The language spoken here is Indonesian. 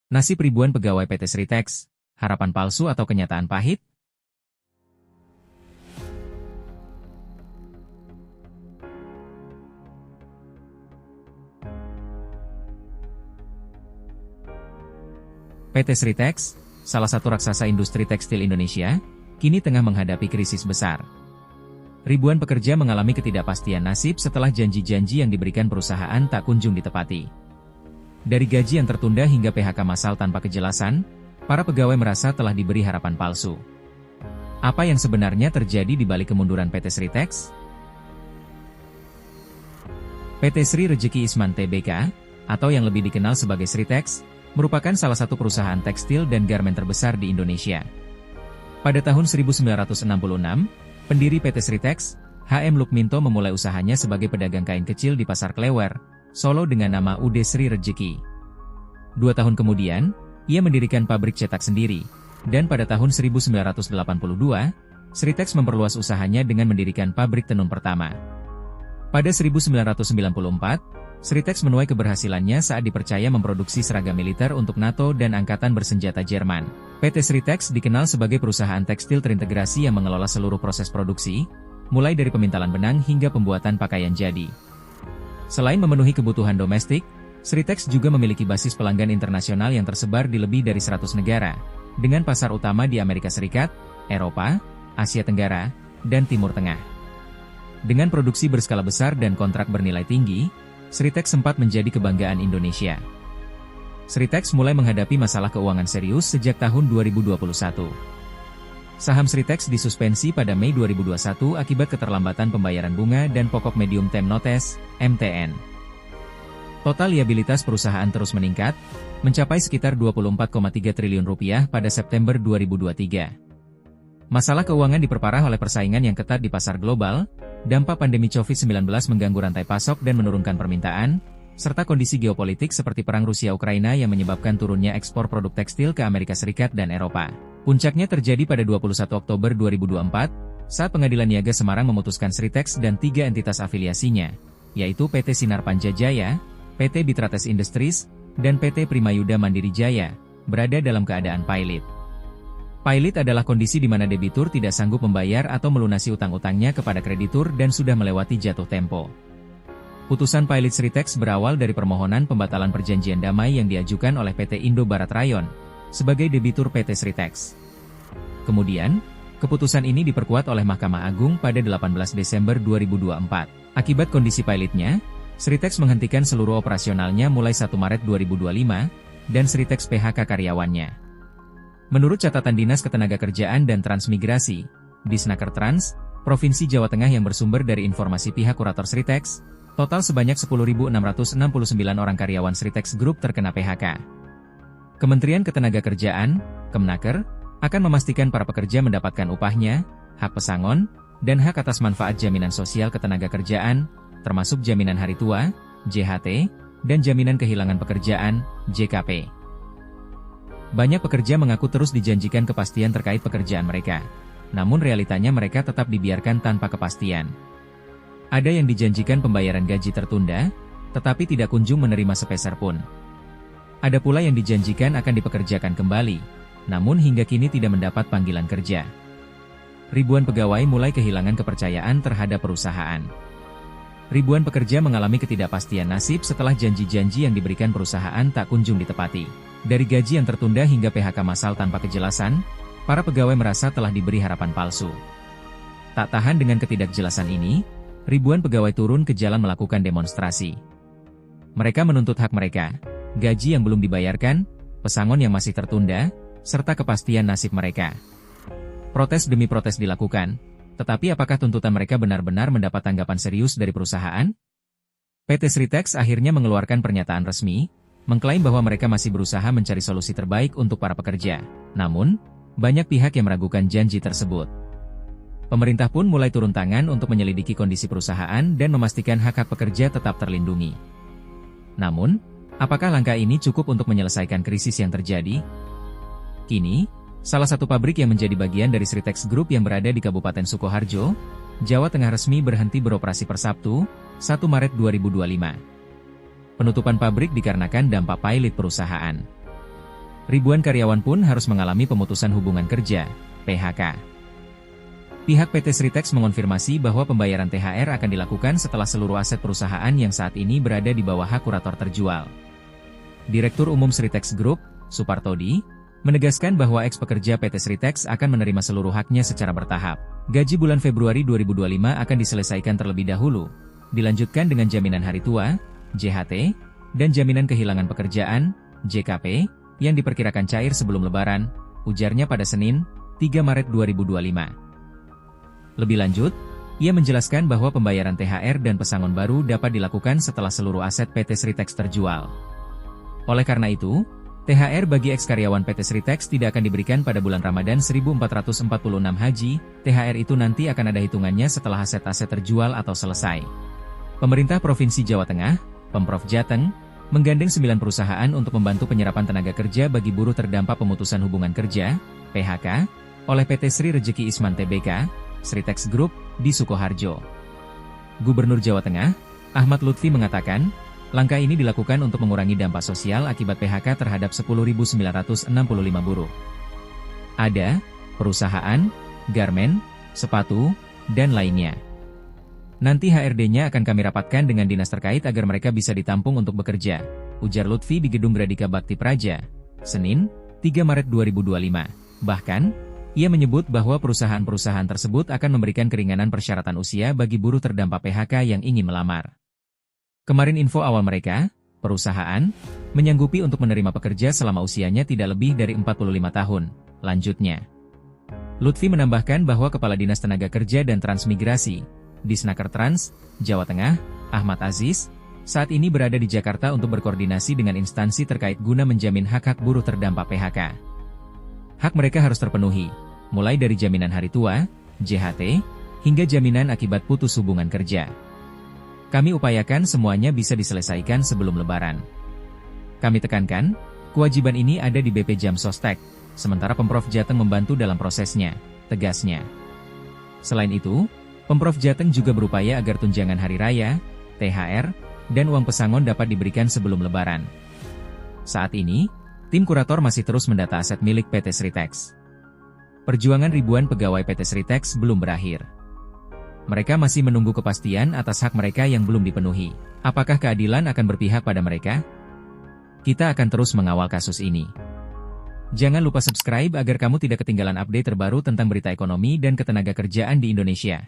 Nasib ribuan pegawai PT Sritex, harapan palsu atau kenyataan pahit? PT Sritex, salah satu raksasa industri tekstil Indonesia, kini tengah menghadapi krisis besar. Ribuan pekerja mengalami ketidakpastian nasib setelah janji-janji yang diberikan perusahaan tak kunjung ditepati. Dari gaji yang tertunda hingga PHK massal tanpa kejelasan, para pegawai merasa telah diberi harapan palsu. Apa yang sebenarnya terjadi di balik kemunduran PT Sritex? PT Sri Rejeki Isman Tbk, atau yang lebih dikenal sebagai Sritex, merupakan salah satu perusahaan tekstil dan garmen terbesar di Indonesia. Pada tahun 1966, pendiri PT Sritex, H.M. Lukminto memulai usahanya sebagai pedagang kain kecil di Pasar Klewer, Solo dengan nama UD Sri Rejeki. 2 tahun kemudian, ia mendirikan pabrik cetak sendiri, dan pada tahun 1982, Sritex memperluas usahanya dengan mendirikan pabrik tenun pertama. Pada 1994, Sritex menuai keberhasilannya saat dipercaya memproduksi seragam militer untuk NATO dan Angkatan Bersenjata Jerman. PT Sritex dikenal sebagai perusahaan tekstil terintegrasi yang mengelola seluruh proses produksi, mulai dari pemintalan benang hingga pembuatan pakaian jadi. Selain memenuhi kebutuhan domestik, Sritex juga memiliki basis pelanggan internasional yang tersebar di lebih dari 100 negara, dengan pasar utama di Amerika Serikat, Eropa, Asia Tenggara, dan Timur Tengah. Dengan produksi berskala besar dan kontrak bernilai tinggi, Sritex sempat menjadi kebanggaan Indonesia. Sritex mulai menghadapi masalah keuangan serius sejak tahun 2021. Saham Sritex disuspensi pada Mei 2021 akibat keterlambatan pembayaran bunga dan pokok medium term notes, MTN. Total liabilitas perusahaan terus meningkat, mencapai sekitar Rp24,3 triliun pada September 2023. Masalah keuangan diperparah oleh persaingan yang ketat di pasar global, dampak pandemi COVID-19 mengganggu rantai pasok dan menurunkan permintaan, serta kondisi geopolitik seperti perang Rusia-Ukraina yang menyebabkan turunnya ekspor produk tekstil ke Amerika Serikat dan Eropa. Puncaknya terjadi pada 21 Oktober 2024, saat Pengadilan Niaga Semarang memutuskan Sritex dan 3 entitas afiliasinya, yaitu PT Sinar Panjajaya, PT Bitrates Industries, dan PT Primayuda Mandiri Jaya, berada dalam keadaan pailit. Pailit adalah kondisi di mana debitur tidak sanggup membayar atau melunasi utang-utangnya kepada kreditur dan sudah melewati jatuh tempo. Putusan pailit Sritex berawal dari permohonan pembatalan perjanjian damai yang diajukan oleh PT Indo Barat Rayon sebagai debitur PT Sritex. Kemudian, keputusan ini diperkuat oleh Mahkamah Agung pada 18 Desember 2024. Akibat kondisi pailitnya, Sritex menghentikan seluruh operasionalnya mulai 1 Maret 2025, dan Sritex PHK karyawannya. Menurut catatan Dinas Ketenagakerjaan dan Transmigrasi, Disnakertrans, Provinsi Jawa Tengah yang bersumber dari informasi pihak kurator Sritex, total sebanyak 10.669 orang karyawan Sritex Group terkena PHK. Kementerian Ketenagakerjaan, Kemnaker, akan memastikan para pekerja mendapatkan upahnya, hak pesangon, dan hak atas manfaat jaminan sosial ketenagakerjaan, termasuk jaminan hari tua, JHT, dan jaminan kehilangan pekerjaan, JKP. Banyak pekerja mengaku terus dijanjikan kepastian terkait pekerjaan mereka, namun realitanya mereka tetap dibiarkan tanpa kepastian. Ada yang dijanjikan pembayaran gaji tertunda, tetapi tidak kunjung menerima sepeser pun. Ada pula yang dijanjikan akan dipekerjakan kembali, namun hingga kini tidak mendapat panggilan kerja. Ribuan pegawai mulai kehilangan kepercayaan terhadap perusahaan. Ribuan pekerja mengalami ketidakpastian nasib setelah janji-janji yang diberikan perusahaan tak kunjung ditepati. Dari gaji yang tertunda hingga PHK massal tanpa kejelasan, para pegawai merasa telah diberi harapan palsu. Tak tahan dengan ketidakjelasan ini, ribuan pegawai turun ke jalan melakukan demonstrasi. Mereka menuntut hak mereka, gaji yang belum dibayarkan, pesangon yang masih tertunda, serta kepastian nasib mereka. Protes demi protes dilakukan, tetapi apakah tuntutan mereka benar-benar mendapat tanggapan serius dari perusahaan? PT Sritex akhirnya mengeluarkan pernyataan resmi, mengklaim bahwa mereka masih berusaha mencari solusi terbaik untuk para pekerja. Namun, banyak pihak yang meragukan janji tersebut. Pemerintah pun mulai turun tangan untuk menyelidiki kondisi perusahaan dan memastikan hak-hak pekerja tetap terlindungi. Namun, apakah langkah ini cukup untuk menyelesaikan krisis yang terjadi? Kini, salah satu pabrik yang menjadi bagian dari Sritex Group yang berada di Kabupaten Sukoharjo, Jawa Tengah resmi berhenti beroperasi per Sabtu, 1 Maret 2025. Penutupan pabrik dikarenakan dampak pailit perusahaan. Ribuan karyawan pun harus mengalami pemutusan hubungan kerja, PHK. Pihak PT Sritex mengonfirmasi bahwa pembayaran THR akan dilakukan setelah seluruh aset perusahaan yang saat ini berada di bawah hak kurator terjual. Direktur Umum Sritex Group, Supartodi, menegaskan bahwa ex-pekerja PT Sritex akan menerima seluruh haknya secara bertahap. Gaji bulan Februari 2025 akan diselesaikan terlebih dahulu, dilanjutkan dengan jaminan hari tua, JHT, dan jaminan kehilangan pekerjaan, JKP, yang diperkirakan cair sebelum Lebaran, ujarnya pada Senin, 3 Maret 2025. Lebih lanjut, ia menjelaskan bahwa pembayaran THR dan pesangon baru dapat dilakukan setelah seluruh aset PT Sritex terjual. Oleh karena itu, THR bagi eks-karyawan PT Sritex tidak akan diberikan pada bulan Ramadan 1446 Haji, THR itu nanti akan ada hitungannya setelah aset-aset terjual atau selesai. Pemerintah Provinsi Jawa Tengah, Pemprov Jateng, menggandeng 9 perusahaan untuk membantu penyerapan tenaga kerja bagi buruh terdampak pemutusan hubungan kerja, PHK, oleh PT Sri Rejeki Isman Tbk, Sritex Group, di Sukoharjo. Gubernur Jawa Tengah, Ahmad Lutfi mengatakan, langkah ini dilakukan untuk mengurangi dampak sosial akibat PHK terhadap 10.965 buruh. Ada, perusahaan, garmen, sepatu, dan lainnya. Nanti HRD-nya akan kami rapatkan dengan dinas terkait agar mereka bisa ditampung untuk bekerja, ujar Lutfi di Gedung Gradika Bakti Praja, Senin, 3 Maret 2025. Bahkan, ia menyebut bahwa perusahaan-perusahaan tersebut akan memberikan keringanan persyaratan usia bagi buruh terdampak PHK yang ingin melamar. Kemarin info awal mereka, perusahaan, menyanggupi untuk menerima pekerja selama usianya tidak lebih dari 45 tahun, lanjutnya. Lutfi menambahkan bahwa Kepala Dinas Tenaga Kerja dan Transmigrasi, Disnaker Trans, Jawa Tengah, Ahmad Aziz, saat ini berada di Jakarta untuk berkoordinasi dengan instansi terkait guna menjamin hak-hak buruh terdampak PHK. Hak mereka harus terpenuhi, mulai dari jaminan hari tua, JHT, hingga jaminan akibat putus hubungan kerja. Kami upayakan semuanya bisa diselesaikan sebelum Lebaran. Kami tekankan, kewajiban ini ada di BP Jam Sostek, sementara Pemprov Jateng membantu dalam prosesnya, tegasnya. Selain itu, Pemprov Jateng juga berupaya agar tunjangan hari raya, THR, dan uang pesangon dapat diberikan sebelum Lebaran. Saat ini, tim kurator masih terus mendata aset milik PT Sritex. Perjuangan ribuan pegawai PT Sritex belum berakhir. Mereka masih menunggu kepastian atas hak mereka yang belum dipenuhi. Apakah keadilan akan berpihak pada mereka? Kita akan terus mengawal kasus ini. Jangan lupa subscribe agar kamu tidak ketinggalan update terbaru tentang berita ekonomi dan ketenagakerjaan di Indonesia.